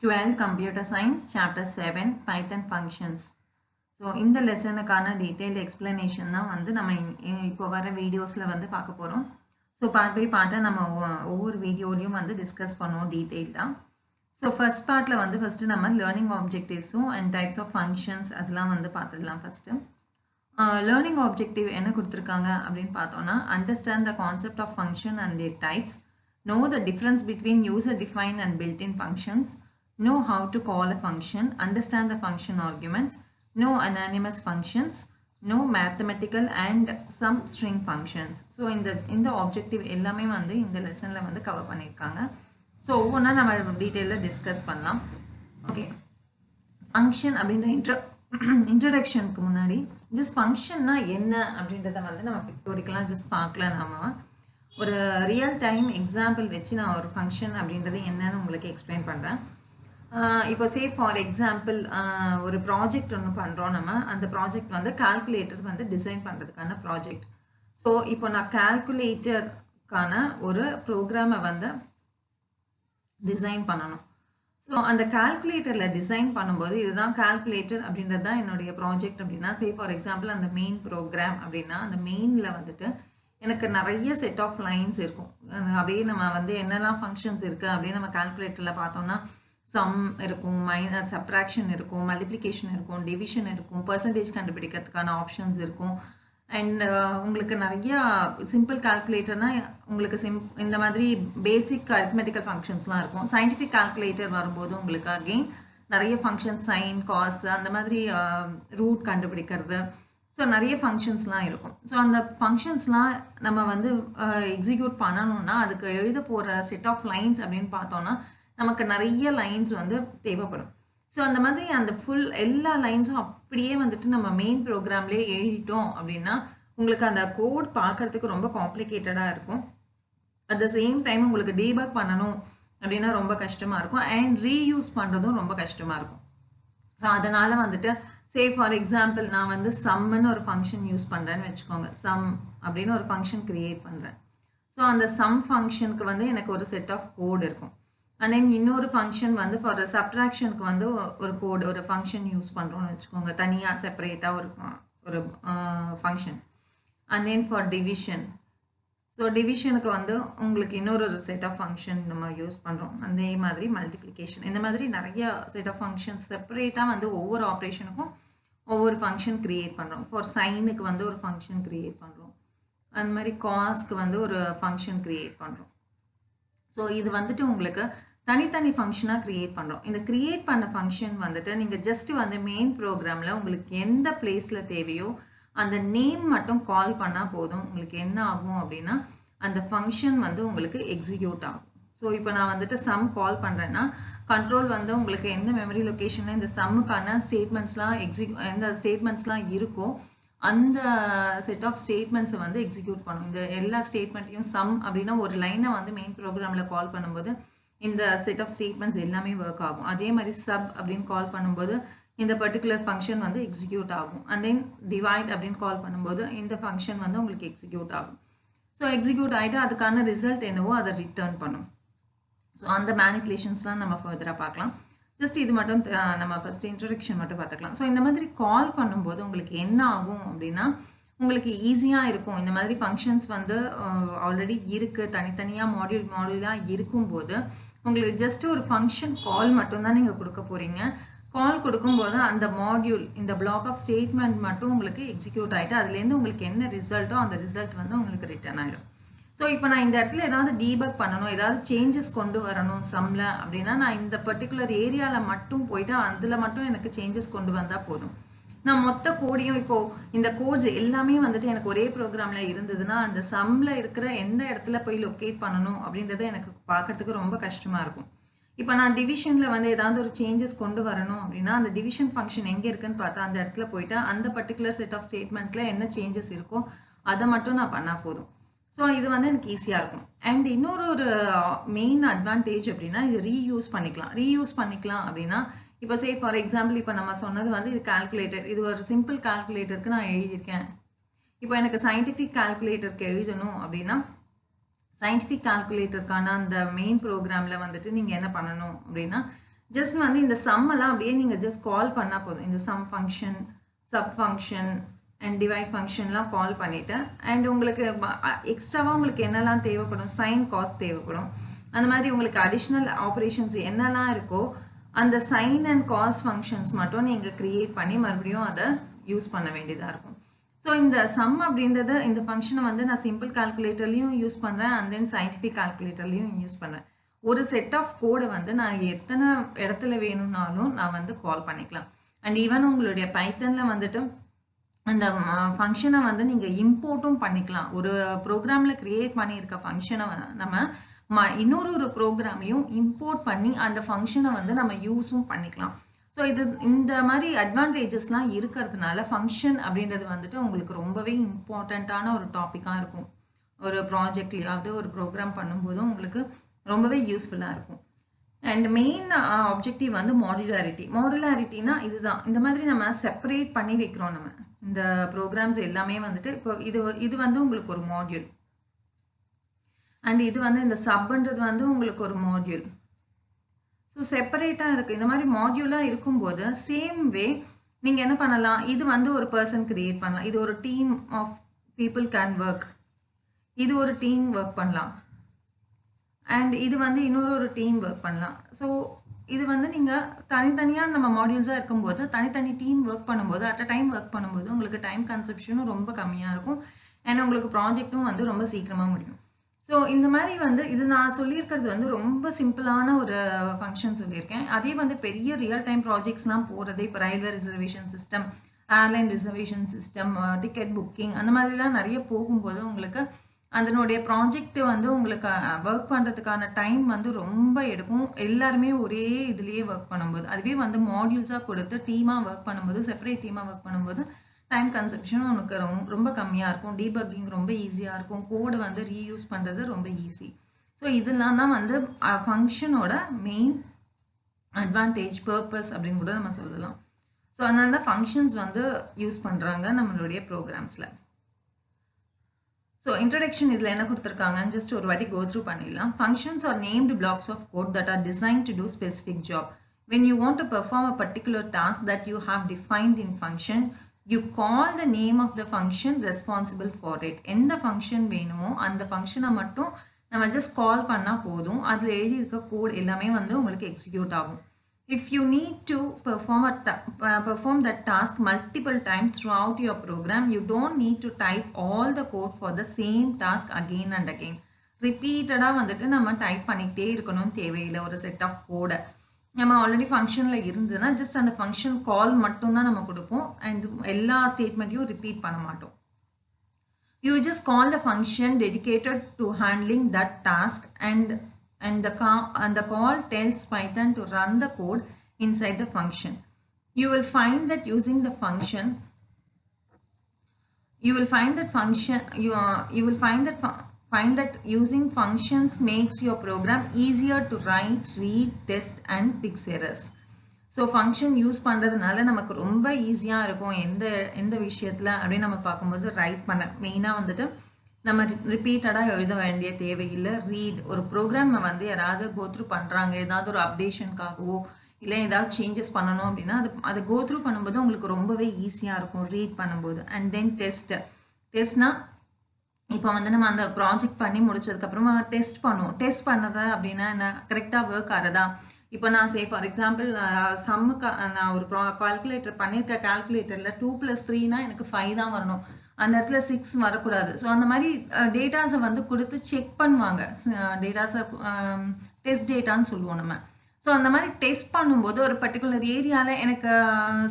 12th Computer Science Chapter 7 Python Functions. So இந்த லெசனுக்கான detail explanation தான் வந்து நம்ம இப்போ வர வீடியோஸில் வந்து பார்க்க போகிறோம். ஸோ பார்ட் பை பார்ட்டாக நம்ம ஒவ்வொரு வீடியோலையும் வந்து டிஸ்கஸ் பண்ணுவோம் டீட்டெயில்டாக. ஸோ ஃபர்ஸ்ட் பார்ட்டில் வந்து ஃபஸ்ட்டு நம்ம லேர்னிங் ஆப்ஜெக்டிவ்ஸும் அண்ட் டைப்ஸ் ஆஃப் ஃபங்க்ஷன்ஸ் அதெல்லாம் வந்து பார்த்துடலாம். ஃபஸ்ட்டு லேர்னிங் ஆப்ஜெக்டிவ் என்ன கொடுத்துருக்காங்க அப்படின்னு பார்த்தோன்னா, understand the concept of function and their types, know the difference between user defined and built-in functions, know how to call a function, understand the function arguments, know anonymous functions, know mathematical and some string functions. So இந்த objective எல்லாமே வந்து இந்த லெசனில் வந்து cover பண்ணியிருக்காங்க. So ஒவ்வொன்றா நம்ம டீட்டெயிலில் discuss பண்ணலாம். ஓகே, ஃபங்க்ஷன் அப்படின்ற இன்ட்ரடக்ஷனுக்கு முன்னாடி ஜஸ்ட் ஃபங்க்ஷன்னா என்ன அப்படின்றத வந்து நம்ம பிக்டோரிக்கலாக ஜஸ்ட் பார்க்கலாம். நாம ஒரு ரியல் டைம் எக்ஸாம்பிள் வச்சு நான் ஒரு ஃபங்க்ஷன் அப்படின்றது என்னன்னு உங்களுக்கு எக்ஸ்பிளைன் பண்ணுறேன். இப்போ சே ஃபார் எக்ஸாம்பிள் ஒரு ப்ராஜெக்ட் ஒன்று பண்ணுறோம். நம்ம அந்த ப்ராஜெக்ட் வந்து கால்குலேட்டர் வந்து டிசைன் பண்ணுறதுக்கான ப்ராஜெக்ட். ஸோ இப்போ நான் கால்குலேட்டருக்கான ஒரு ப்ரோக்ராமை வந்து டிசைன் பண்ணணும். ஸோ அந்த கால்குலேட்டரில் டிசைன் பண்ணும்போது இதுதான் கால்குலேட்டர் அப்படின்றது தான் என்னுடைய ப்ராஜெக்ட் அப்படின்னா, சே ஃபார் எக்ஸாம்பிள் அந்த மெயின் ப்ரோக்ராம் அப்படின்னா அந்த மெயினில் வந்துட்டு எனக்கு நிறைய செட் ஆஃப் லைன்ஸ் இருக்கும். அப்படியே நம்ம வந்து என்னெல்லாம் ஃபங்க்ஷன்ஸ் இருக்குது அப்படின்னு நம்ம கால்குலேட்டரில் பார்த்தோம்னா சம் இருக்கும், மைனஸ் சப்ராக்ஷன் இருக்கும், மல்டிப்ளிகேஷன் இருக்கும், டிவிஷன் இருக்கும், பர்சன்டேஜ் கண்டுபிடிக்கிறதுக்கான ஆப்ஷன்ஸ் இருக்கும். அண்ட் உங்களுக்கு நிறையா சிம்பிள் கால்குலேட்டர்னா உங்களுக்கு இந்த மாதிரி பேசிக் அரித்மெட்டிக்கல் ஃபங்க்ஷன்ஸ்லாம் இருக்கும். சயின்டிஃபிக் கால்குலேட்டர் வரும்போது உங்களுக்கு அகெயின் நிறைய ஃபங்க்ஷன்ஸ், சைன், காஸ், அந்த மாதிரி ரூட் கண்டுபிடிக்கிறது, ஸோ நிறைய ஃபங்க்ஷன்ஸ்லாம் இருக்கும். ஸோ அந்த ஃபங்க்ஷன்ஸ்லாம் நம்ம வந்து எக்ஸிக்யூட் பண்ணணும்னா அதுக்கு எழுத போகிற செட் ஆஃப் லைன்ஸ் அப்படின்னு பார்த்தோன்னா நமக்கு நிறைய லைன்ஸ் வந்து தேவைப்படும். ஸோ அந்த மாதிரி அந்த ஃபுல் எல்லா லைன்ஸும் அப்படியே வந்துட்டு நம்ம மெயின் ப்ரோக்ராம்லேயே எழுதிட்டோம் அப்படின்னா உங்களுக்கு அந்த கோட் பார்க்கறதுக்கு ரொம்ப காம்ப்ளிகேட்டடாக இருக்கும். அட் த சேம் டைம் உங்களுக்கு டீபக் பண்ணணும் அப்படின்னா ரொம்ப கஷ்டமாக இருக்கும். அண்ட் ரீயூஸ் பண்ணுறதும் ரொம்ப கஷ்டமாக இருக்கும். ஸோ அதனால் வந்துட்டு சே ஃபார் எக்ஸாம்பிள் நான் வந்து சம்முன்னு ஒரு ஃபங்க்ஷன் யூஸ் பண்ணுறேன்னு வச்சுக்கோங்க. சம் அப்படின்னு ஒரு ஃபங்க்ஷன் க்ரியேட் பண்ணுறேன். ஸோ அந்த சம் ஃபங்க்ஷனுக்கு வந்து எனக்கு ஒரு செட் ஆஃப் கோட் இருக்கும். அண்ட் தென் இன்னொரு ஃபங்க்ஷன் வந்து ஃபார் சப்ட்ராக்ஷனுக்கு வந்து ஒரு கோடு, ஒரு ஃபங்க்ஷன் யூஸ் பண்ணுறோன்னு வச்சுக்கோங்க, தனியாக செப்பரேட்டாக ஒரு function. And then for division, so டிவிஷனுக்கு வந்து உங்களுக்கு இன்னொரு செட் ஆஃப் ஃபங்க்ஷன் நம்ம யூஸ் பண்ணுறோம். அதே மாதிரி மல்டிப்ளிகேஷன், இந்த மாதிரி நிறைய செட் ஆஃப் ஃபங்க்ஷன்ஸ் செப்பரேட்டாக வந்து ஒவ்வொரு ஆப்ரேஷனுக்கும் ஒவ்வொரு ஃபங்க்ஷன் க்ரியேட் பண்ணுறோம். ஃபார் சைனுக்கு வந்து ஒரு ஃபங்க்ஷன் க்ரியேட் பண்ணுறோம். அந்த மாதிரி காஸ்க்கு வந்து ஒரு ஃபங்க்ஷன் க்ரியேட் பண்ணுறோம். ஸோ இது வந்துட்டு உங்களுக்கு தனித்தனி ஃபங்க்ஷனாக க்ரியேட் பண்ணுறோம். இந்த க்ரியேட் பண்ண ஃபங்க்ஷன் வந்துட்டு நீங்கள் ஜஸ்ட்டு வந்து மெயின் ப்ரோக்ராமில் உங்களுக்கு எந்த பிளேஸில் தேவையோ அந்த நேம் மட்டும் கால் பண்ணால் போதும். உங்களுக்கு என்ன ஆகும் அப்படின்னா அந்த ஃபங்க்ஷன் வந்து உங்களுக்கு எக்ஸிக்யூட் ஆகும். ஸோ இப்போ நான் வந்துட்டு சம் கால் பண்ணுறேன்னா கண்ட்ரோல் வந்து உங்களுக்கு எந்த மெமரி லொக்கேஷனில் இந்த சம்முக்கான ஸ்டேட்மெண்ட்ஸ்லாம் எந்த ஸ்டேட்மெண்ட்ஸ்லாம் இருக்கோ அந்த செட் ஆஃப் ஸ்டேட்மெண்ட்ஸை வந்து எக்ஸிக்யூட் பண்ணும். இந்த எல்லா ஸ்டேட்மெண்ட்டையும் சம் அப்படின்னா ஒரு லைனை வந்து மெயின் ப்ரோக்ராமில் கால் பண்ணும்போது இந்த செட் ஆஃப் ஸ்டேட்மெண்ட்ஸ் எல்லாமே ஒர்க் ஆகும். அதே மாதிரி சப் அப்படின்னு கால் பண்ணும்போது இந்த பர்டிகுலர் ஃபங்க்ஷன் வந்து எக்ஸிக்யூட் ஆகும். அண்ட் தென் டிவைட் அப்படின்னு கால் பண்ணும்போது இந்த ஃபங்க்ஷன் வந்து உங்களுக்கு எக்ஸிக்யூட் ஆகும். ஸோ எக்ஸிக்யூட் ஆகிட்டு அதுக்கான ரிசல்ட் என்னவோ அதை ரிட்டர்ன் பண்ணும். ஸோ அந்த மேனிப்புலேஷன்ஸ்லாம் நம்ம ஃபர்தராக பார்க்கலாம். ஜஸ்ட் இது மட்டும் நம்ம ஃபர்ஸ்ட் இன்ட்ரடக்ஷன் மட்டும் பார்த்துக்கலாம். ஸோ இந்த மாதிரி கால் பண்ணும்போது உங்களுக்கு என்ன ஆகும் அப்படின்னா உங்களுக்கு ஈஸியாக இருக்கும். இந்த மாதிரி ஃபங்க்ஷன்ஸ் வந்து ஆல்ரெடி இருக்குது, தனித்தனியாக மாடியூலாக இருக்கும்போது உங்களுக்கு ஜஸ்ட் ஒரு ஃபங்க்ஷன் கால் மட்டும்தான் நீங்கள் கொடுக்க போகிறீங்க. கால் கொடுக்கும்போது அந்த மாடியூல், இந்த பிளாக் ஆஃப் ஸ்டேட்மெண்ட் மட்டும் உங்களுக்கு எக்ஸிக்யூட் ஆகிட்டு அதுலேருந்து உங்களுக்கு என்ன ரிசல்ட்டோ அந்த ரிசல்ட் வந்து உங்களுக்கு ரிட்டர்ன் ஆகிடும். ஸோ இப்போ நான் இந்த இடத்துல ஏதாவது டீபக் பண்ணணும், ஏதாவது சேஞ்சஸ் கொண்டு வரணும் சம்மில் அப்படின்னா நான் இந்த பர்டிகுலர் ஏரியாவில் மட்டும் போயிட்டு அதில் மட்டும் எனக்கு சேஞ்சஸ் கொண்டு வந்தால் போதும். நான் மொத்த கோடையும் இப்போது இந்த கோட்ஸ் எல்லாமே வந்துட்டு எனக்கு ஒரே ப்ரோக்ராமில் இருந்ததுன்னா அந்த சம்மில் இருக்கிற எந்த இடத்துல போய் லொக்கேட் பண்ணணும் அப்படின்றத எனக்கு பார்க்கறதுக்கு ரொம்ப கஷ்டமாக இருக்கும். இப்போ நான் டிவிஷனில் வந்து ஏதாவது ஒரு சேஞ்சஸ் கொண்டு வரணும் அப்படின்னா அந்த டிவிஷன் ஃபங்க்ஷன் எங்கே இருக்குன்னு பார்த்தா அந்த இடத்துல போயிட்டு அந்த பர்டிகுலர் செட் ஆஃப் ஸ்டேட்மெண்ட்டில் என்ன சேஞ்சஸ் இருக்கோ அதை மட்டும் நான் பண்ணால் போதும். ஸோ இது வந்து எனக்கு ஈஸியாக இருக்கும். அண்ட் இன்னொரு ஒரு மெயின் அட்வான்டேஜ் அப்படின்னா இது ரீயூஸ் பண்ணிக்கலாம் அப்படின்னா இப்போ சே ஃபார் எக்ஸாம்பிள் இப்போ நம்ம சொன்னது வந்து இது கால்குலேட்டர், இது ஒரு சிம்பிள் கால்குலேட்டருக்கு நான் எழுதியிருக்கேன். இப்போ எனக்கு சயின்டிஃபிக் கால்குலேட்டருக்கு எழுதணும் அப்படின்னா சயின்டிஃபிக் கால்குலேட்டருக்கான அந்த மெயின் ப்ரோக்ராமில் வந்துட்டு நீங்கள் என்ன பண்ணணும் அப்படின்னா ஜஸ்ட் வந்து இந்த சம் எல்லாம் அப்படியே நீங்கள் ஜஸ்ட் கால் பண்ணால் போதும். இந்த sum function, sub function and divide ஃபங்க்ஷன்லாம் கால் பண்ணிவிட்டு, அண்ட் உங்களுக்கு எக்ஸ்ட்ராவாக உங்களுக்கு என்னெல்லாம் தேவைப்படும், சைன் காஸ்ட் தேவைப்படும். அந்த மாதிரி உங்களுக்கு அடிஷ்னல் ஆப்ரேஷன்ஸ் என்னெல்லாம் இருக்கோ அந்த சைன் அண்ட் காஸ் ஃபங்க்ஷன்ஸ் மட்டும் நீங்கள் க்ரியேட் பண்ணி மறுபடியும் அதை யூஸ் பண்ண வேண்டியதாக இருக்கும். ஸோ இந்த சம் அப்படின்றத இந்த ஃபங்க்ஷனை வந்து நான் சிம்பிள் கால்குலேட்டர்லையும் யூஸ் பண்ணுறேன், அண்ட் தென் சயின்டிஃபிக் கால்குலேட்டர்லையும் யூஸ் பண்ணுறேன். ஒரு செட் ஆஃப் கோடை வந்து நான் எத்தனை இடத்துல வேணும்னாலும் நான் வந்து கால் பண்ணிக்கலாம். அண்ட் ஈவன் உங்களுடைய பைத்தனில் வந்துட்டு அந்த ஃபங்க்ஷனை வந்து நீங்கள் இம்போர்ட்டும் பண்ணிக்கலாம். ஒரு ப்ரோக்ராமில் க்ரியேட் பண்ணியிருக்க ஃபங்க்ஷனை நம்ம இன்னொரு ப்ரோக்ராம்லையும் இம்போர்ட் பண்ணி அந்த ஃபங்க்ஷனை வந்து நம்ம யூஸும் பண்ணிக்கலாம். ஸோ இந்த மாதிரி அட்வான்டேஜஸ்லாம் இருக்கிறதுனால ஃபங்க்ஷன் அப்படின்றது வந்துட்டு உங்களுக்கு ரொம்பவே இம்பார்ட்டண்ட்டான ஒரு டாப்பிக்காக இருக்கும். ஒரு ப்ராஜெக்ட்லையாவது ஒரு ப்ரோக்ராம் பண்ணும்போதும் உங்களுக்கு ரொம்பவே யூஸ்ஃபுல்லாக இருக்கும். அண்ட் மெயின் ஆப்ஜெக்டிவ் வந்து மாடுலாரிட்டினா இதுதான். இந்த மாதிரி நம்ம செப்பரேட் பண்ணி வைக்கிறோம். நம்ம இந்த ப்ரோக்ராம்ஸ் எல்லாமே வந்துட்டு இப்போ இது வந்து உங்களுக்கு ஒரு மாடியூல், அண்ட் இது வந்து இந்த சப்ன்றது வந்து உங்களுக்கு ஒரு மாடியூல். ஸோ செப்பரேட்டாக இருக்குது. இந்த மாதிரி மாடியூலாக இருக்கும்போது சேம் வே நீங்கள் என்ன பண்ணலாம், இது வந்து ஒரு பர்சன் கிரியேட் பண்ணலாம், இது ஒரு team of people can work, இது ஒரு டீம் ஒர்க் பண்ணலாம், அண்ட் இது வந்து இன்னொரு டீம் ஒர்க் பண்ணலாம். ஸோ இது வந்து நீங்கள் தனித்தனியாக நம்ம மாடியூல்ஸாக இருக்கும்போது தனித்தனி டீம் ஒர்க் பண்ணும்போது அட் அ டைம் ஒர்க் பண்ணும்போது உங்களுக்கு டைம் கன்சப்ஷனும் ரொம்ப கம்மியாக இருக்கும், அண்ட் உங்களுக்கு ப்ராஜெக்ட்டும் வந்து ரொம்ப சீக்கிரமாக முடியும். ஸோ இந்த மாதிரி வந்து இது நான் சொல்லியிருக்கிறது வந்து ரொம்ப சிம்பிளான ஒரு ஃபங்க்ஷன் சொல்லியிருக்கேன். அதே வந்து பெரிய ரியல் டைம் ப்ராஜெக்ட்ஸ்லாம் போகிறது, இப்போ railway reservation system, airline reservation system, ticket booking, அந்த மாதிரிலாம் நிறைய போகும்போது உங்களுக்கு அதனுடைய ப்ராஜெக்ட் வந்து உங்களுக்கு ஒர்க் பண்ணுறதுக்கான டைம் வந்து ரொம்ப எடுக்கும். எல்லாருமே ஒரே இதுலேயே ஒர்க் பண்ணும்போது, அதுவே வந்து மாடியூல்ஸாக கொடுத்து டீமாக ஒர்க் பண்ணும்போது, செப்பரேட் டீமாக ஒர்க் பண்ணும்போது டைம் கன்சப்ஷனும் உனக்கு ரொம்ப கம்மியாக இருக்கும். டீபக்கிங் ரொம்ப ஈஸியாக இருக்கும். கோடை வந்து ரீயூஸ் பண்ணுறது ரொம்ப ஈஸி. ஸோ இதெல்லாம் தான் வந்து ஃபங்க்ஷனோட மெயின் அட்வான்டேஜ், பர்பஸ் அப்படின்னு கூட நம்ம சொல்லலாம். ஸோ அதனால தான் ஃபங்க்ஷன்ஸ் வந்து யூஸ் பண்ணுறாங்க நம்மளுடைய ப்ரோக்ராம்ஸில். ஸோ இன்ட்ரடக்ஷன் இதில் என்ன கொடுத்துருக்காங்கன்னு ஜஸ்ட் ஒரு வாட்டி கோ த்ரூ பண்ணிடலாம். Functions are named blocks of code that are design to do specific job. When you want to perform a particular task that you have defined in function, you call the name of the function responsible for it. எந்த function வேணுமோ அந்த ஃபங்க்ஷனை மட்டும் நம்ம just call பண்ணால் போதும். அதில் எழுதியிருக்க கோட் எல்லாமே வந்து உங்களுக்கு எக்ஸிக்யூட் ஆகும். If you need to perform that task multiple times throughout your program, you don't need to type all the code for the same task again and again. ரிப்பீட்டடாக வந்துட்டு நம்ம டைப் பண்ணிக்கிட்டே இருக்கணும் தேவையில்லை. ஒரு செட் ஆஃப் கோடை நம்ம ஆல்ரெடி ஃபங்க்ஷனில் இருந்ததுன்னா ஜஸ்ட் அந்த ஃபங்க்ஷன் கால் மட்டும்தான் நம்ம கொடுப்போம், அண்ட் எல்லா ஸ்டேட்மெண்ட்டையும் ரிப்பீட் பண்ண மாட்டோம். You just call the function dedicated to handling that task, and the call tells Python to run the code inside the function. You will find that using the function, find that using functions makes your program easier to write, read, test and fix errors. So function use பண்ணுறதுனால நமக்கு ரொம்ப ஈஸியாக இருக்கும். எந்த விஷயத்தில் அப்படின்னு நம்ம பார்க்கும்போது ரைட் பண்ண மெயினாக வந்துட்டு நம்ம ரிப்பீட்டடாக எழுத வேண்டிய தேவையில்லை. ரீட், ஒரு ப்ரோக்ராமை வந்து யாராவது கோத்ரூ பண்ணுறாங்க, ஏதாவது ஒரு அப்டேஷனுக்காகவோ இல்லை ஏதாவது சேஞ்சஸ் பண்ணணும் அப்படின்னா அதை கோத்ரூ பண்ணும்போது உங்களுக்கு ரொம்பவே ஈஸியாக இருக்கும் ரீட் பண்ணும்போது. அண்ட் தென் டெஸ்ட்னா இப்போ வந்து நம்ம அந்த ப்ராஜெக்ட் பண்ணி முடிச்சதுக்கப்புறமா டெஸ்ட் பண்ணுவோம். டெஸ்ட் பண்ணது அப்படின்னா என்ன, கரெக்டாக ஒர்க் ஆகிறதா. இப்போ நான் ஃபார் எக்ஸாம்பிள் சம்முக்கு நான் ஒரு கால்குலேட்டர் பண்ணியிருக்க, கால்குலேட்டரில் 2+3 எனக்கு 5 தான் வரணும், அந்த இடத்துல 6 வரக்கூடாது. ஸோ அந்த மாதிரி டேட்டாஸை வந்து கொடுத்து செக் பண்ணுவாங்க. டேட்டாஸை டெஸ்ட் டேட்டான்னு சொல்லுவோம் நம்ம. ஸோ அந்த மாதிரி டெஸ்ட் பண்ணும்போது ஒரு பர்டிகுலர் ஏரியாவில் எனக்கு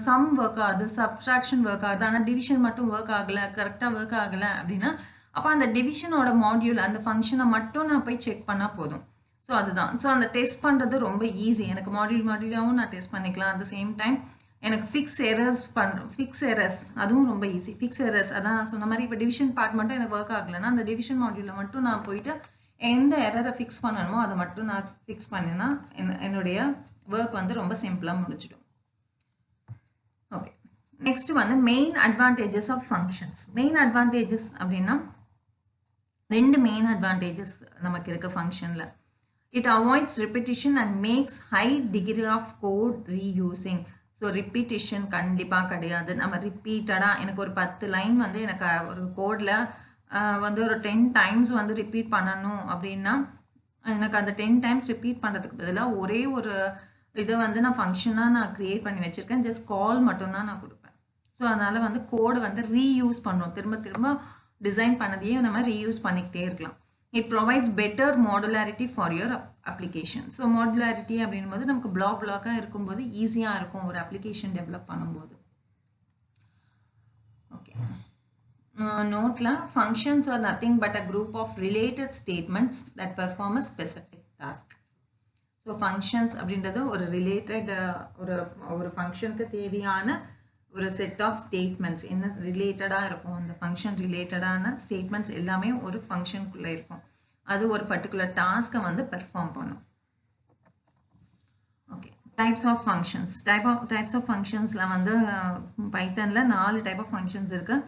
சம் ஒர்க் ஆகுது, சப்ட்ராக்ஷன் ஒர்க் ஆகுது, ஆனால் டிவிஷன் மட்டும் ஒர்க் ஆகலை, கரெக்டாக ஒர்க் ஆகலை அப்படின்னா அப்போ அந்த டிவிஷனோட மாடியூல் அந்த ஃபங்க்ஷனை மட்டும் நான் போய் செக் பண்ணால் போதும். ஸோ அதுதான். ஸோ அந்த டெஸ்ட் பண்ணுறது ரொம்ப ஈஸி. எனக்கு மாடியூலாகவும் நான் டெஸ்ட் பண்ணிக்கலாம். அட் த சேம் டைம் எனக்கு ஃபிக்ஸ் எரர்ஸ் அதுவும் ரொம்ப ஈஸி. ஃபிக்ஸ் எரர்ஸ் அதான் நான் சொன்ன மாதிரி இப்போ டிவிஷன் பார்ட் மட்டும் எனக்கு ஒர்க் ஆகலைன்னா அந்த டிவிஷன் மாடியூலில் மட்டும் நான் போயிட்டு எந்த எரரை ஃபிக்ஸ் பண்ணணுமோ அதை மட்டும் நான் ஃபிக்ஸ் பண்ணினா என்னுடைய ஒர்க் வந்து ரொம்ப சிம்பிளாக முடிச்சிடும். ஓகே, நெக்ஸ்ட் வந்து main advantages of functions. Main advantages அப்படின்னா 2 மெயின் அட்வான்டேஜஸ் நமக்கு இருக்குது ஃபங்க்ஷனில். It avoids repetition and makes high degree of code reusing. So repetition கண்டிப்பாக கிடையாது. நம்ம ரிப்பீட்டடாக எனக்கு ஒரு 10 லைன் வந்து எனக்கு ஒரு கோடில் வந்து ஒரு 10 டைம்ஸ் வந்து ரிப்பீட் பண்ணணும் அப்படின்னா எனக்கு அந்த 10 டைம்ஸ் ரிப்பீட் பண்ணுறதுக்கு பதிலாக ஒரே ஒரு இதை வந்து நான் ஃபங்க்ஷனாக நான் க்ரியேட் பண்ணி வச்சுருக்கேன். ஜஸ்ட் கால் மட்டும்தான் நான் கொடுப்பேன். ஸோ அதனால் வந்து கோடை வந்து ரீயூஸ் பண்ணுறோம். திரும்ப திரும்ப டிசைன் பண்ணதையே நம்ம ரீயூஸ் பண்ணிக்கிட்டே இருக்கலாம். It provides better modularity for your application. So modularity அப்படிங்கும்போது நமக்கு பிளாக்காக இருக்கும்போது ஈஸியாக இருக்கும் ஒரு அப்ளிகேஷன் டெவலப் பண்ணும்போது. ஓகே, நோட்டில் functions are nothing but a group of related statements that perform a specific task. So functions அப்படின்றது ஒரு ரிலேட்டட் ஒரு ஃபங்க்ஷனுக்கு தேவையான ஒரு செட் ஆஃப் ஸ்டேட்மெண்ட்ஸ் என்ன ரிலேட்டடாக இருக்கும். அந்த ஃபங்க்ஷன் ரிலேட்டடான ஸ்டேட்மெண்ட்ஸ் எல்லாமே ஒரு ஃபங்க்ஷனுக்குள்ளே இருக்கும். அது ஒரு பர்டிகுலர் டாஸ்க்கை வந்து பெர்ஃபார்ம் பண்ணும். Okay, types of functions. Types of ஃபங்க்ஷன்ஸில் வந்து பைத்தனில் 4 டைப் ஆஃப் ஃபங்க்ஷன்ஸ் இருக்குது.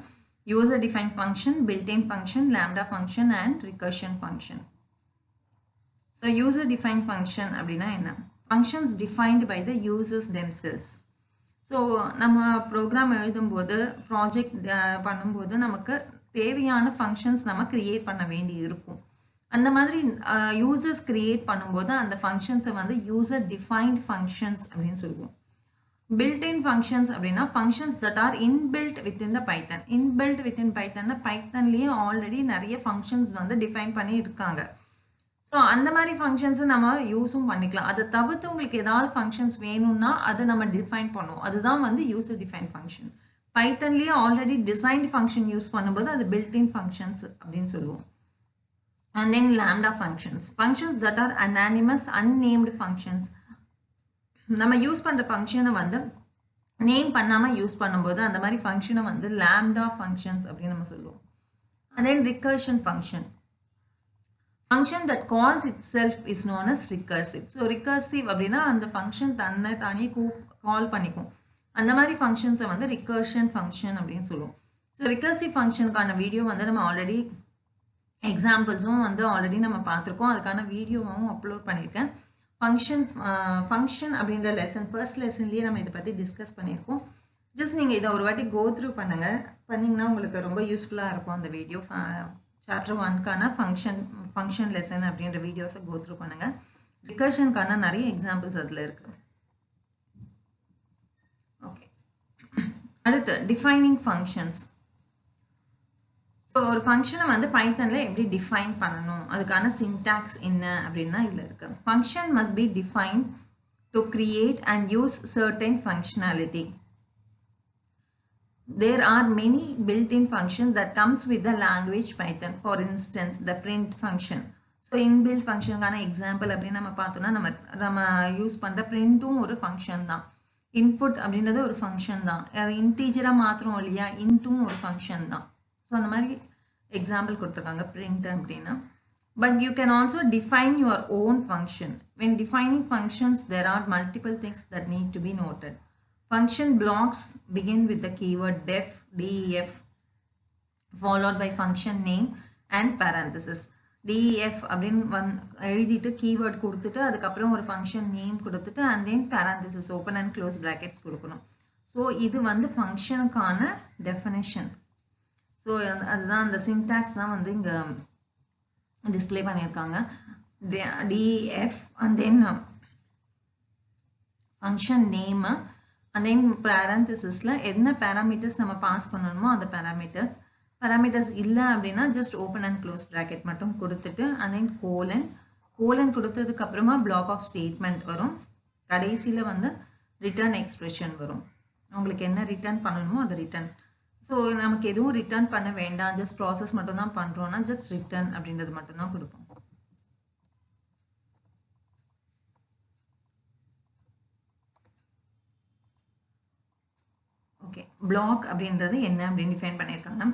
User define function, built in function, lambda function and recursion function. So user define function அப்படின்னா என்ன? Functions defined by the users themselves. So நம்ம program எழுதும்போது project பண்ணும்போது நமக்கு தேவையான ஃபங்க்ஷன்ஸ் நம்ம க்ரியேட் பண்ண வேண்டி இருக்கும். அந்த மாதிரி யூசர்ஸ் க்ரியேட் பண்ணும்போது அந்த ஃபங்க்ஷன்ஸை வந்து யூசர் டிஃபைன்ட் ஃபங்க்ஷன்ஸ் அப்படின்னு சொல்லுவோம். பில்ட்-இன் ஃபங்க்ஷன்ஸ் அப்படின்னா functions that are inbuilt within the Python. Inbuilt within பைத்தன்னா பைத்தன்லேயே ஆல்ரெடி நிறைய ஃபங்க்ஷன்ஸ் வந்து டிஃபைன் பண்ணி இருக்காங்க. ஸோ அந்த மாதிரி ஃபங்க்ஷன்ஸை நம்ம யூஸும் பண்ணிக்கலாம். அதை தவிர்த்து உங்களுக்கு ஏதாவது ஃபங்க்ஷன்ஸ் வேணும்னா அதை நம்ம டிஃபைன் பண்ணுவோம். அதுதான் வந்து யூசர் டிஃபைன் ஃபங்க்ஷன். பைத்தன்லேயே ஆல்ரெடி டிசைன்ட் ஃபங்க்ஷன் யூஸ் பண்ணும்போது அது பில்ட்-இன் ஃபங்க்ஷன்ஸ் அப்படின்னு சொல்லுவோம். And then lambda functions. Functions that are anonymous unnamed functions. நம்ம யூஸ் பண்ணுற ஃபங்க்ஷனை வந்து நேம் பண்ணாமல் யூஸ் பண்ணும்போது அந்த மாதிரி ஃபங்க்ஷனை வந்து லாம்டா ஃபங்க்ஷன்ஸ் அப்படின்னு நம்ம சொல்லுவோம். And then recursion function. Function that calls itself is known as recursive. So recursive அப்படின்னா அந்த ஃபங்க்ஷன் தானே கால் பண்ணிக்கும். அந்த மாதிரி ஃபங்க்ஷன்ஸை வந்து ரிகர்ஷன் ஃபங்க்ஷன் அப்படின்னு சொல்லுவோம். ஸோ ரிகர்சிவ் ஃபங்க்ஷனுக்கான வீடியோ வந்து நம்ம ஆல்ரெடி எக்ஸாம்பிள்ஸும் வந்து ஆல்ரெடி நம்ம பார்த்துருக்கோம். அதுக்கான வீடியோவும் அப்லோட் பண்ணியிருக்கேன். ஃபங்க்ஷன் அப்படின்ற லெசன் ஃபர்ஸ்ட் லெசன்லேயே நம்ம இதை பற்றி டிஸ்கஸ் பண்ணியிருக்கோம். ஜஸ்ட் நீங்கள் இதை ஒரு வாட்டி கோ த்ரூ பண்ணிங்கன்னா உங்களுக்கு ரொம்ப யூஸ்ஃபுல்லாக இருக்கும். அந்த வீடியோ சாப்டர் 1க்கான ஃபங்க்ஷன் லெசன் அப்படின்ற வீடியோஸை கோ த்ரூ பண்ணுங்கள். ரிகர்ஷனுக்கான நிறைய எக்ஸாம்பிள்ஸ் அதில் இருக்குது. ஓகே, அடுத்து டிஃபைனிங் ஃபங்க்ஷன்ஸ். ஸோ ஒரு ஃபங்க்ஷனை வந்து பைத்தனில் எப்படி டிஃபைன் பண்ணணும், அதுக்கான சின்டாக்ஸ் என்ன அப்படின்னா இதில் இருக்குது. Function must be defined to create and use certain functionality. There are many built-in functions that comes with the language Python. For instance, the print function. So inbuilt functionக்கான எக்ஸாம்பிள் அப்படின்னு நம்ம பார்த்தோம்னா நம்ம யூஸ் பண்ணுற பிரிண்ட்டும் ஒரு ஃபங்க்ஷன் தான். Input அப்படின்றது ஒரு ஃபங்க்ஷன் தான். அது இன்டீஜராக மாத்திரம் இல்லையா, இன்ட்டும் ஒரு ஃபங்க்ஷன் தான். ஸோ அந்த மாதிரி எக்ஸாம்பிள் கொடுத்துருக்காங்க பிரிண்ட் அப்படின்னா. But you can also define your own function. When defining functions, there are multiple things that need to be noted. Function blocks begin with the keyword def, followed by function name and parenthesis. def அப்படின்னு எழுதிட்டு keyword கொடுத்துட்டு அதுக்கப்புறம் ஒரு function name கொடுத்துட்டு and then parenthesis open and close brackets கொடுக்கணும். So இது வந்து ஃபங்க்ஷனுக்கான definition. So அதுதான் அந்த சின்டாக்ஸ் தான் வந்து இங்கே டிஸ்பிளே பண்ணியிருக்காங்க. def and then function name and then parenthesisல என்ன parameters நம்ம பாஸ் பண்ணணுமோ அந்த parameters இல்லை அப்படின்னா just open and close bracket மட்டும் கொடுத்துட்டு and then colon கொடுத்ததுக்கு அப்புறமா block of statement வரும். கடைசியில் வந்து return expression வரும். உங்களுக்கு என்ன ரிட்டர்ன் பண்ணணுமோ அது ரிட்டர்ன். ஸோ நமக்கு எதுவும் ரிட்டர்ன் பண்ண வேண்டாம், ஜஸ்ட் ப்ராசஸ் மட்டும் தான் பண்ணுறோன்னா ஜஸ்ட் ரிட்டர்ன் அப்படின்றது மட்டும்தான் கொடுப்போம். ஓகே, பிளாக் அப்படின்றது என்ன அப்படின்னு டிஃபைன் பண்ணியிருக்காங்க.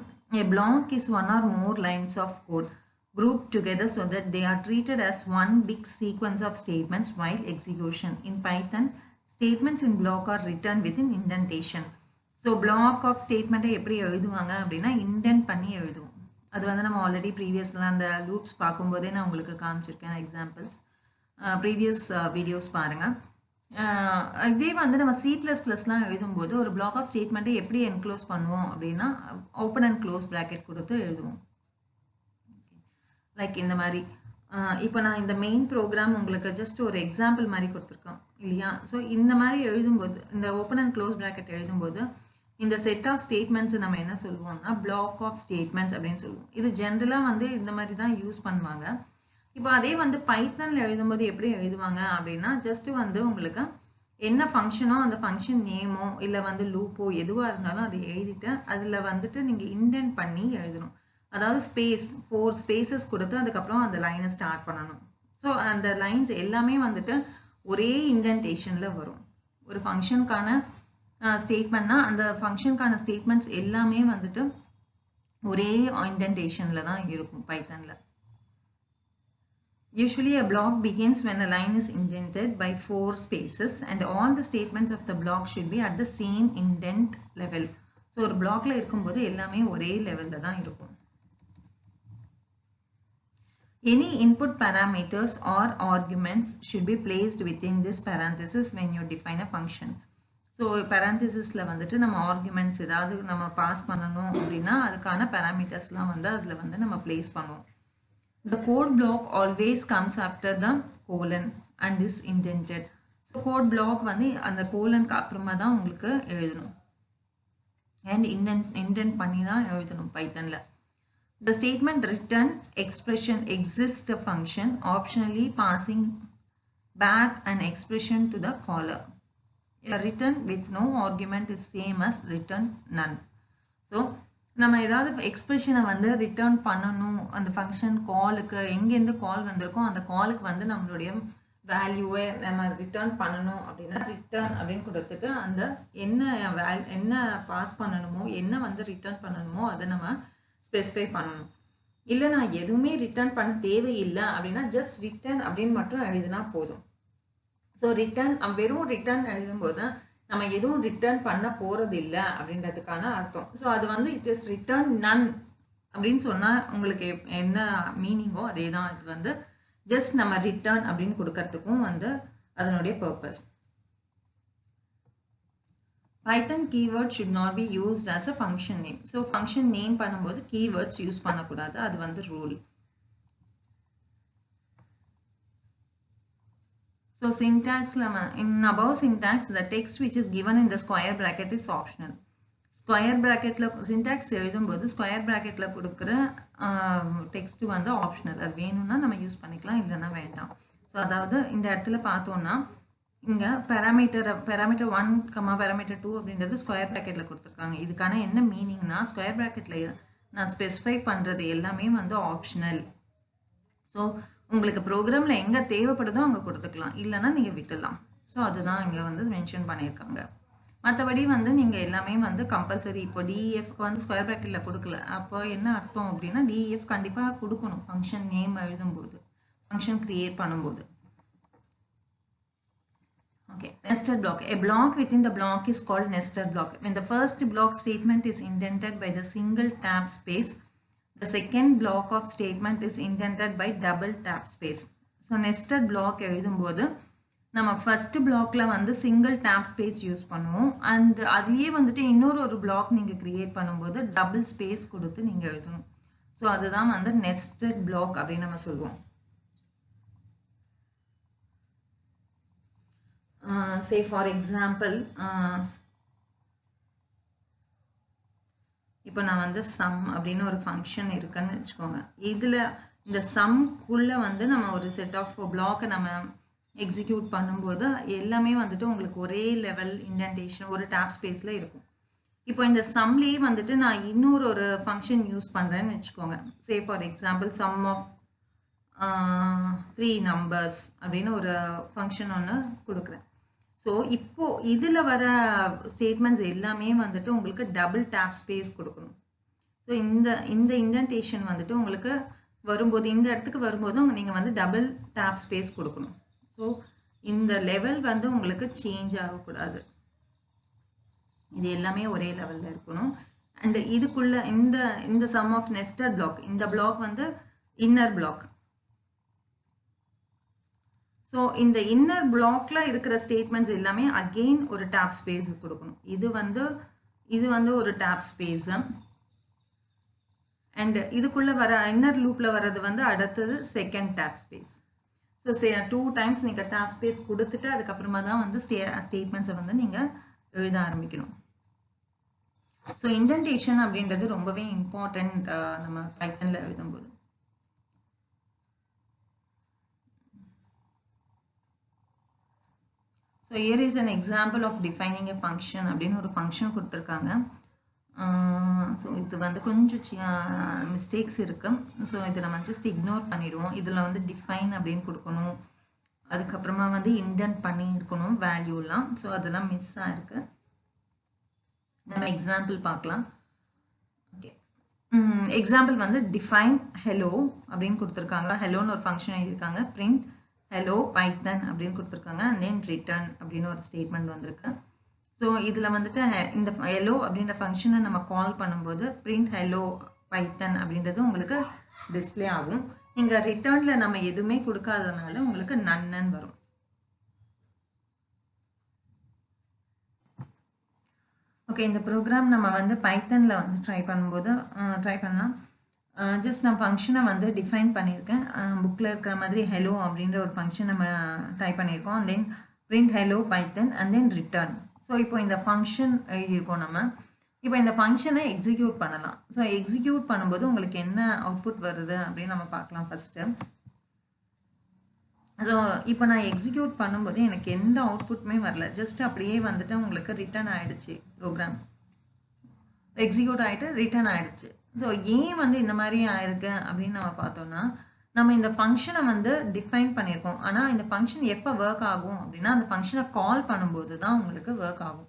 A block is one or more lines of code grouped together so that they are treated as one big sequence of statements while execution. In Python, statements in block are written within indentation. So block of ஸ்டேட்மெண்ட்டை எப்படி எழுதுவாங்க அப்படின்னா indent பண்ணி எழுதுவோம். அது வந்து நம்ம already ப்ரீவியஸில் அந்த லூப்ஸ் பார்க்கும்போதே நான் உங்களுக்கு காமிச்சிருக்கேன் எக்ஸாம்பிள்ஸ். ப்ரீவியஸ் வீடியோஸ் பாருங்கள். இதே வந்து நம்ம C++லாம் எழுதும்போது ஒரு பிளாக் ஆஃப் ஸ்டேட்மெண்ட்டை எப்படி என்க்ளோஸ் பண்ணுவோம் அப்படின்னா ஓப்பன் அண்ட் க்ளோஸ் ப்ராக்கெட் கொடுத்து எழுதுவோம். லைக் இந்த மாதிரி இப்போ நான் இந்த மெயின் ப்ரோக்ராம் உங்களுக்கு ஜஸ்ட் ஒரு எக்ஸாம்பிள் மாதிரி கொடுத்துருக்கோம் இல்லையா? ஸோ இந்த மாதிரி எழுதும்போது இந்த ஓப்பன் அண்ட் க்ளோஸ் ப்ராக்கெட் எழுதும்போது இந்த செட் ஆஃப் ஸ்டேட்மெண்ட்ஸ் நம்ம என்ன சொல்லுவோம்னா பிளாக் ஆஃப் ஸ்டேட்மெண்ட்ஸ் அப்படின்னு சொல்லுவோம். இது ஜென்ரலாக வந்து இந்த மாதிரி தான் யூஸ் பண்ணுவாங்க. இப்போ அதே வந்து பைத்தனில் எழுதும்போது எப்படி எழுதுவாங்க அப்படின்னா ஜஸ்ட் வந்து உங்களுக்கு என்ன ஃபங்க்ஷனோ அந்த ஃபங்க்ஷன் நேமோ இல்லை வந்து லூப்போ எதுவாக இருந்தாலும் அதை எழுதிட்டு அதில் வந்துட்டு நீங்கள் இண்டென்ட் பண்ணி எழுதணும். அதாவது 4 ஸ்பேசஸ் கொடுத்து அதுக்கப்புறம் அந்த லைனை ஸ்டார்ட் பண்ணணும். ஸோ அந்த லைன்ஸ் எல்லாமே வந்துட்டு ஒரே இண்டென்டேஷனில் வரும். ஒரு ஃபங்க்ஷனுக்கான ஸ்டேட்மெண்ட்னா அந்த ஃபங்க்ஷனுக்கான ஸ்டேட்மெண்ட்ஸ் எல்லாமே வந்துட்டு ஒரே இண்டென்டேஷனில் தான் இருக்கும் பைத்தனில். Usually a block begins when a line is indented by 4 spaces and all the statements of the block should be at the same indent level. So ஒரு blockல இருக்கும்போது எல்லாமே ஒரே லெவல்ல தான் இருக்கும். Any input parameters or arguments should be placed within this parenthesis when you define a function. So parenthesisல வந்துட்டு நம்ம arguments ஏதாவது நம்ம பாஸ் பண்ணணும் அப்படின்னா அதுக்கான parametersலாம் வந்து அதில் வந்து நம்ம place பண்ணுவோம். The code block always comes after the colon and is indented. So code block வந்து அந்த கோலனுக்கு அப்புறமா தான் உங்களுக்கு எழுதணும். And indent பண்ணி தான் எழுதணும் பைத்தனில். The statement return expression exists a function optionally passing back an expression to the caller. A return with no argument is same as return none. So நம்ம ஏதாவது எக்ஸ்பிரஷனை வந்து ரிட்டர்ன் பண்ணணும் அந்த ஃபங்க்ஷன் காலுக்கு எங்கேருந்து கால் வந்திருக்கோ அந்த காலுக்கு வந்து நம்மளுடைய வேல்யூவை நம்ம ரிட்டர்ன் பண்ணணும் அப்படின்னா ரிட்டர்ன் அப்படின்னு கொடுத்துட்டு அந்த என்ன பாஸ் பண்ணணுமோ என்ன வந்து ரிட்டர்ன் பண்ணணுமோ அதை நம்ம ஸ்பெசிஃபை பண்ணணும். இல்லை நான் எதுவுமே ரிட்டர்ன் பண்ண தேவையில்லை அப்படின்னா ஜஸ்ட் ரிட்டர்ன் அப்படின்னு மட்டும் எழுதினா போதும். ஸோ ரிட்டர்ன் வெறும் ரிட்டர்ன் எழுதும்போது நம்ம எதுவும் ரிட்டர்ன் பண்ண போறது இல்லை அப்படின்றதுக்கான அர்த்தம். ஸோ அது வந்து இட் இஸ் ரிட்டர்ன் நன் அப்படின்னு சொன்னால் உங்களுக்கு என்ன மீனிங்கோ அதே தான். இது வந்து ஜஸ்ட் நம்ம ரிட்டர்ன் அப்படின்னு கொடுக்கறதுக்கும் வந்து அதனுடைய purpose. Python keyword should not be used as a function name. So function name பண்ணும்போது கீவேர்ட்ஸ் யூஸ் பண்ணக்கூடாது. அது வந்து rule. So syntax, in above syntax, the text which is given in the square bracket is optional. Square bracket syntax எழுதும்போது square bracketல கொடுக்குற text வந்து optional. அது வேணும்னா நம்ம யூஸ் பண்ணிக்கலாம், இல்லைன்னா வேண்டாம். ஸோ அதாவது இந்த இடத்துல பார்த்தோம்னா இங்கே parameter 1, parameter 2 அப்படின்றது ஸ்கொயர் ப்ராக்கெட்டில் கொடுத்துருக்காங்க. இதுக்கான என்ன மீனிங்னா ஸ்கொயர் ப்ராக்கெட்டில் நான் ஸ்பெசிஃபை பண்ணுறது எல்லாமே வந்து ஆப்ஷனல். ஸோ உங்களுக்கு ப்ரோக்ராமில் எங்கே தேவைப்படுதோ அங்கே கொடுத்துக்கலாம், இல்லைன்னா நீங்கள் விட்டுடலாம். ஸோ அதுதான் இங்கே வந்து மென்ஷன் பண்ணியிருக்காங்க. மற்றபடி வந்து நீங்கள் எல்லாமே வந்து கம்பல்சரி. இப்போ டிஎஃப்க்கு வந்து ஸ்கொயர் ப்ராக்கெட்டில் கொடுக்கல, அப்போ என்ன அர்த்தம் அப்படின்னா டிஎஃப் கண்டிப்பாக கொடுக்கணும் ஃபங்க்ஷன் நேம் எழுதும்போது, ஃபங்க்ஷன் கிரியேட் பண்ணும்போது. Okay, nested block. A block within the block is called nested block. When the first block statement is indented by the single tab space, the second block of statement is indented by double tab space. So nested block எழுதும்போது நம்ம first பிளாக்ல வந்து single tape space use பண்ணுவோம். And அதுலேயே வந்துட்டு இன்னொரு black நீங்கள் create பண்ணும்போது டபுள் ஸ்பேஸ் கொடுத்து நீங்கள் எழுதணும். ஸோ அதுதான் வந்து நெஸ்டட் பிளாக் அப்படின்னு நம்ம சொல்லுவோம். Say for example, இப்போ நான் வந்து சம் அப்படின்னு ஒரு ஃபங்க்ஷன் இருக்குன்னு வச்சுக்கோங்க. இதில் இந்த சம்குள்ளே வந்து நம்ம ஒரு செட் ஆஃப் பிளாக்கை நம்ம எக்ஸிக்யூட் பண்ணும்போது எல்லாமே வந்துட்டு உங்களுக்கு ஒரே லெவல் இண்டென்டேஷன் ஒரு டேப் ஸ்பேஸில் இருக்கும். இப்போ இந்த சம்லேயே வந்துட்டு நான் இன்னொரு ஃபங்க்ஷன் யூஸ் பண்ணுறேன்னு வச்சுக்கோங்க. Say for example sum of 3 numbers அப்படின்னு ஒரு ஃபங்க்ஷன் ஒன்று கொடுக்குறேன். ஸோ இப்போ இதில் வர ஸ்டேட்மெண்ட்ஸ் எல்லாமே வந்துட்டு உங்களுக்கு டபுள் டேப் ஸ்பேஸ் கொடுக்கணும். ஸோ இந்த இண்டென்டேஷன் வந்துட்டு உங்களுக்கு வரும்போது இந்த இடத்துக்கு வரும்போது நீங்கள் வந்து டபுள் டேப் ஸ்பேஸ் கொடுக்கணும். ஸோ இந்த லெவல் வந்து உங்களுக்கு சேஞ்ச் ஆகக்கூடாது, இது எல்லாமே ஒரே லெவலில் இருக்கணும். அண்ட் இதுக்குள்ள இந்த சம் ஆஃப் நெஸ்டட் பிளாக், இந்த பிளாக் வந்து இன்னர் பிளாக். ஸோ இந்த இன்னர் பிளாக்ல இருக்கிற ஸ்டேட்மெண்ட்ஸ் எல்லாமே அகெயின் ஒரு டேப் ஸ்பேஸ் கொடுக்கணும். இது வந்து ஒரு டேப் ஸ்பேஸ். அண்ட் இதுக்குள்ள வர இன்னர் லூப்ல வர்றது வந்து அடுத்தது second tape space. So 2 times நீங்கள் டேப் ஸ்பேஸ் கொடுத்துட்டு அதுக்கப்புறமா தான் வந்து ஸ்டேட்மெண்ட்ஸை வந்து நீங்கள் எழுத ஆரம்பிக்கணும். ஸோ இண்டென்டேஷன் அப்படின்றது ரொம்பவே இம்பார்ட்டன்ட் நம்ம பைத்தனில் எழுதும்போது. So here is an example of defining a function அப்படின்னு ஒரு ஃபங்க்ஷன் கொடுத்துருக்காங்க. ஸோ இது வந்து கொஞ்சம் மிஸ்டேக்ஸ் இருக்குது. ஸோ இதை நம்ம ஜஸ்ட் இக்னோர் பண்ணிவிடுவோம். இதில் வந்து டிஃபைன் அப்படின்னு கொடுக்கணும், அதுக்கப்புறமா வந்து இண்டென்ட் பண்ணி இருக்கணும் வேல்யூலாம். ஸோ அதெல்லாம் மிஸ் ஆகிருக்கு. நம்ம எக்ஸாம்பிள் பார்க்கலாம். ஓகே, எக்ஸாம்பிள் வந்து டிஃபைன் ஹெலோ அப்படின்னு கொடுத்துருக்காங்க. ஹெலோன்னு ஒரு ஃபங்க்ஷன் எழுதியிருக்காங்க. பிரிண்ட் ஹெலோ பைத்தன் அப்படின்னு கொடுத்துருக்காங்க. அண்ட் தென் ரிட்டர்ன் அப்படின்னு ஒரு ஸ்டேட்மெண்ட் வந்திருக்கு. ஸோ இதில் வந்துட்டு இந்த ஹெலோ அப்படின்ற ஃபங்க்ஷனை நம்ம கால் பண்ணும்போது பிரிண்ட் ஹெலோ பைத்தன் அப்படின்றது உங்களுக்கு டிஸ்பிளே ஆகும். இங்கே ரிட்டர்னில் நம்ம எதுவுமே கொடுக்காததுனால உங்களுக்கு நன்னு வரும். ஓகே, இந்த ப்ரோக்ராம் நம்ம வந்து பைத்தனில் வந்து ட்ரை பண்ணலாம். ஜஸ்ட் நான் ஃபங்க்ஷனை வந்து டிஃபைன் பண்ணியிருக்கேன். புக்கில் இருக்கிற மாதிரி ஹெலோ அப்படின்ற ஒரு ஃபங்க்ஷன் நம்ம டைப் பண்ணியிருக்கோம். And then print hello Python and then return. So இப்போ இந்த ஃபங்க்ஷன் எழுதியிருக்கோம் நம்ம. இப்போ இந்த ஃபங்க்ஷனை எக்ஸிக்யூட் பண்ணலாம். ஸோ எக்ஸிக்யூட் பண்ணும்போது உங்களுக்கு என்ன அவுட்புட் வருது அப்படின்னு நம்ம பார்க்கலாம் ஃபஸ்ட்டு. ஸோ இப்போ நான் எக்ஸிக்யூட் பண்ணும்போது எனக்கு எந்த அவுட்புட்டுமே வரல. ஜஸ்ட் அப்படியே வந்துட்டு உங்களுக்கு ரிட்டர்ன் ஆகிடுச்சு. ப்ரோக்ராம் எக்ஸிக்யூட் ஆகிட்டு ரிட்டர்ன் ஆகிடுச்சு. ஸோ ஏன் வந்து இந்த மாதிரி ஆயிருக்கு அப்படின்னு நம்ம பார்த்தோம்னா, நம்ம இந்த ஃபங்க்ஷனை வந்து டிஃபைன் பண்ணியிருக்கோம். ஆனால் இந்த ஃபங்க்ஷன் எப்போ ஒர்க் ஆகும் அப்படின்னா அந்த ஃபங்க்ஷனை கால் பண்ணும்போது தான் உங்களுக்கு ஒர்க் ஆகும்.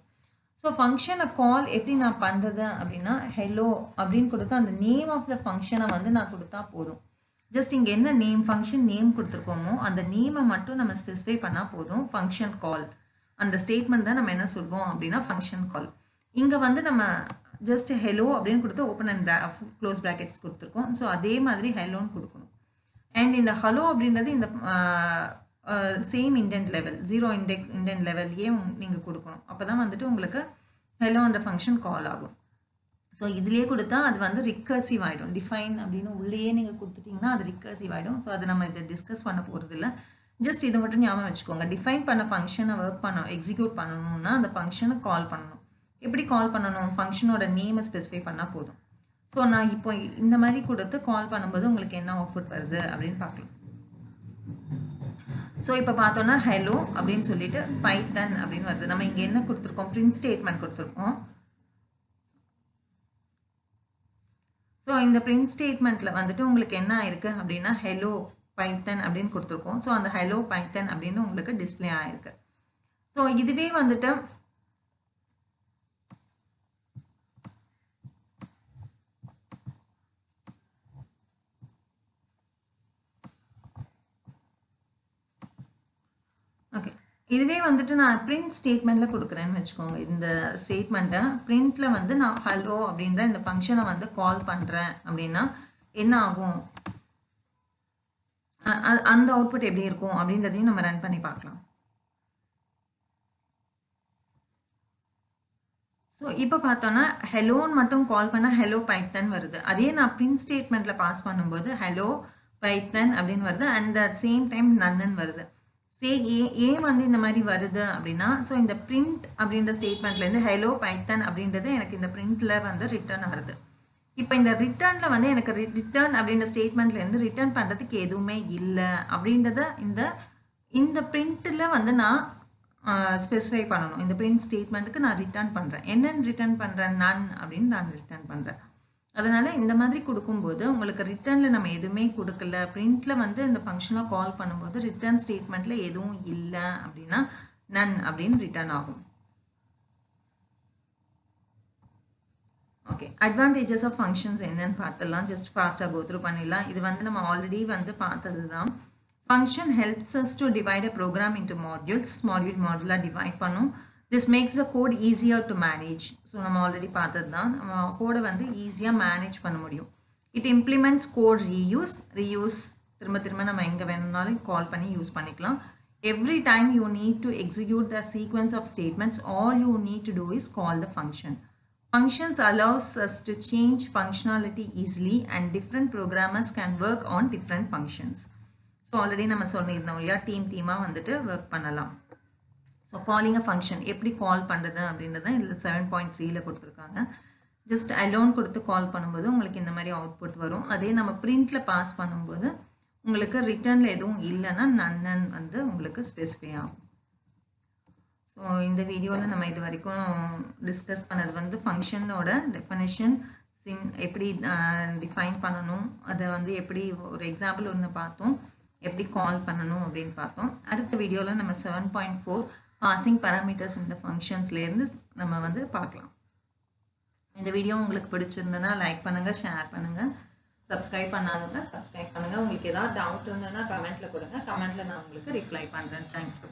ஸோ ஃபங்க்ஷனை கால் எப்படி நான் பண்ணுறது அப்படின்னா ஹெலோ அப்படின்னு கொடுத்து அந்த நேம் ஆஃப் த ஃபங்க்ஷனை வந்து நான் கொடுத்தா போதும். ஜஸ்ட் இங்கே என்ன நேம் ஃபங்க்ஷன் நேம் கொடுத்துருக்கோமோ அந்த நேமை மட்டும் நம்ம ஸ்பெசிஃபை பண்ணால் போதும். ஃபங்க்ஷன் கால் அந்த ஸ்டேட்மெண்ட் தான் நம்ம என்ன சொல்வோம் அப்படின்னா ஃபங்க்ஷன் கால். இங்கே வந்து நம்ம ஜஸ்ட் ஹெலோ அப்படின்னு கொடுத்து ஓப்பன் அண்ட் க்ளோஸ் ப்ராக்கெட்ஸ் கொடுத்துருக்கோம். ஸோ அதே மாதிரி ஹெலோன்னு கொடுக்கணும். அண்ட் இந்த ஹலோ அப்படின்றது இந்த சேம் இண்டென்ட் லெவல் 0 இண்டென்ட் லெவல்லையே நீங்கள் கொடுக்கணும். அப்போ தான் வந்துட்டு உங்களுக்கு ஹெலோன்ற ஃபங்க்ஷன் கால் ஆகும். ஸோ இதுலேயே கொடுத்தா அது வந்து ரிக்கர்சிவ் ஆகிடும். டிஃபைன் அப்படின்னு உள்ளேயே நீங்கள் கொடுத்துட்டிங்கன்னா அது ரிக்கர்சிவ் ஆகிடும். ஸோ அதை நம்ம இதை டிஸ்கஸ் பண்ண போகிறது இல்லை. ஜஸ்ட் இதை மட்டும் ஞாபகம் வச்சுக்கோங்க. டிஃபைன் பண்ண ஃபங்க்ஷனை எக்ஸிக்யூட் பண்ணணும்னா அந்த ஃபங்க்ஷனை கால் பண்ணணும். எப்படி கால் பண்ணணும்? ஃபங்க்ஷனோட நேமை ஸ்பெசிஃபை பண்ணால் போதும். ஸோ நான் இப்போ இந்த மாதிரி கொடுத்து கால் பண்ணும்போது உங்களுக்கு என்ன அவுட்புட் வருது அப்படின்னு பார்க்கலாம். ஸோ இப்போ பார்த்தோன்னா ஹெலோ அப்படின்னு சொல்லிட்டு பைத்தன் அப்படின்னு வருது. நம்ம இங்கே என்ன கொடுத்துருக்கோம்? பிரிண்ட் ஸ்டேட்மெண்ட் கொடுத்துருக்கோம். ஸோ இந்த பிரிண்ட் ஸ்டேட்மெண்ட்டில் வந்துட்டு உங்களுக்கு என்ன ஆயிருக்கு அப்படின்னா ஹெலோ பைத்தன் அப்படின்னு கொடுத்துருக்கோம். ஸோ அந்த ஹெலோ பைத்தன் அப்படின்னு உங்களுக்கு டிஸ்பிளே ஆயிருக்கு. ஸோ இதுவே வந்துட்டு ஓகே, இதுவே வந்துட்டு நான் பிரிண்ட் ஸ்டேட்மெண்ட்டில் கொடுக்குறேன்னு வச்சுக்கோங்க. இந்த ஸ்டேட்மெண்ட்டை பிரிண்ட்டில் வந்து நான் ஹலோ அப்படின்ற இந்த ஃபங்க்ஷனை வந்து கால் பண்ணுறேன் அப்படின்னா என்ன ஆகும், அந்த அவுட்புட் எப்படி இருக்கும் அப்படின்றதையும் நம்ம ரன் பண்ணி பார்க்கலாம். ஸோ இப்போ பார்த்தோன்னா ஹெலோன்னு மட்டும் கால் பண்ணால் ஹெலோ பைத்தன் வருது. அதே நான் பிரிண்ட் ஸ்டேட்மெண்ட்டில் பாஸ் பண்ணும்போது ஹெலோ பைத்தன் அப்படின்னு வருது. அண்ட் அட் சேம் டைம் நன்னு வருது. ஏன் வந்து இந்த மாதிரி வருது அப்படின்னா, ஸோ இந்த பிரிண்ட் அப்படின்ற ஸ்டேட்மெண்ட்லேருந்து ஹெலோ பைத்தன் அப்படின்றது எனக்கு இந்த பிரிண்ட்டில் வந்து ரிட்டர்ன் ஆகுது. இப்போ இந்த ரிட்டர்னில் வந்து எனக்கு ரிட்டர்ன் அப்படின்ற ஸ்டேட்மெண்ட்லேருந்து ரிட்டர்ன் பண்ணுறதுக்கு எதுவுமே இல்லை அப்படின்றத இந்த பிரிண்ட்டில் வந்து நான் ஸ்பெசிஃபை பண்ணணும். இந்த பிரிண்ட் ஸ்டேட்மெண்ட்டுக்கு நான் ரிட்டர்ன் பண்ணுறேன். என்னென்னு ரிட்டர்ன் பண்ணுறேன்? நன் அப்படின்னு நான் ரிட்டர்ன் பண்ணுறேன். அதனால் இந்த மாதிரி கொடுக்கும்போது உங்களுக்கு ரிட்டர்னில் நம்ம எதுவுமே கொடுக்கல. பிரிண்ட்டில் வந்து இந்த ஃபங்க்ஷனை கால் பண்ணும்போது ரிட்டர்ன் ஸ்டேட்மெண்ட்டில் எதுவும் இல்லை அப்படின்னா நன் அப்படின்னு ரிட்டர்ன் ஆகும். ஓகே, அட்வான்டேஜஸ் ஆஃப் ஃபங்க்ஷன்ஸ் என்னன்னு பார்த்துடலாம். ஜஸ்ட் ஃபாஸ்ட்டாக கோத்ரூ பண்ணிடலாம். இது வந்து நம்ம ஆல்ரெடி வந்து பார்த்தது தான். Function helps us to divide a program into modules. மாடியூலாக டிவைட் பண்ணும். This makes the code easier to manage. So நம்ம ஆல்ரெடி பார்த்தது தான். நம்ம கோடை வந்து ஈஸியாக மேனேஜ் பண்ண முடியும். It implements code reuse. திரும்ப நம்ம எங்கே வேணும்னாலும் கால் பண்ணி யூஸ் பண்ணிக்கலாம். every time you need to execute the sequence of statements, all you need to do is call the function. Functions allows us to change functionality easily and different programmers can work on different functions. So already நம்ம சொல்லியிருந்தோம் இல்லையா, டீமாக வந்துட்டு work பண்ணலாம். So calling அ function எப்படி கால் பண்ணுறது அப்படின்றது இதில் 7.3ல கொடுத்துருக்காங்க. ஜஸ்ட் அலோன் கொடுத்து கால் பண்ணும்போது உங்களுக்கு இந்த மாதிரி அவுட்புட் வரும். அதே நம்ம பிரிண்டில் பாஸ் பண்ணும்போது உங்களுக்கு ரிட்டர்னில் எதுவும் இல்லைன்னா நன்னன் வந்து உங்களுக்கு ஸ்பெசிஃபை ஆகும். ஸோ இந்த வீடியோவில் நம்ம இது வரைக்கும் டிஸ்கஸ் பண்ணது வந்து ஃபங்க்ஷனோட டெஃபனிஷன், எப்படி டிஃபைன் பண்ணணும், அதை வந்து எப்படி ஒரு எக்ஸாம்பிள் ஒன்று பார்த்தோம், எப்படி கால் பண்ணணும் அப்படின்னு பார்த்தோம். அடுத்த வீடியோவில் நம்ம 7.4 பாசிங் பேராமீட்டர்ஸ் இந்த ஃபங்க்ஷன்ஸ்லேருந்து நம்ம வந்து பார்க்கலாம். இந்த வீடியோ உங்களுக்கு பிடிச்சிருந்ததுன்னா லைக் பண்ணுங்கள், ஷேர் பண்ணுங்கள், சப்ஸ்கிரைப் பண்ணாதவங்க சப்ஸ்கிரைப் பண்ணுங்கள். உங்களுக்கு ஏதாவது டவுட் இருந்ததுன்னா கமெண்ட்டில் கொடுங்க, கமெண்ட்டில் நான் உங்களுக்கு ரிப்ளை பண்ணுறேன். தேங்க்யூ.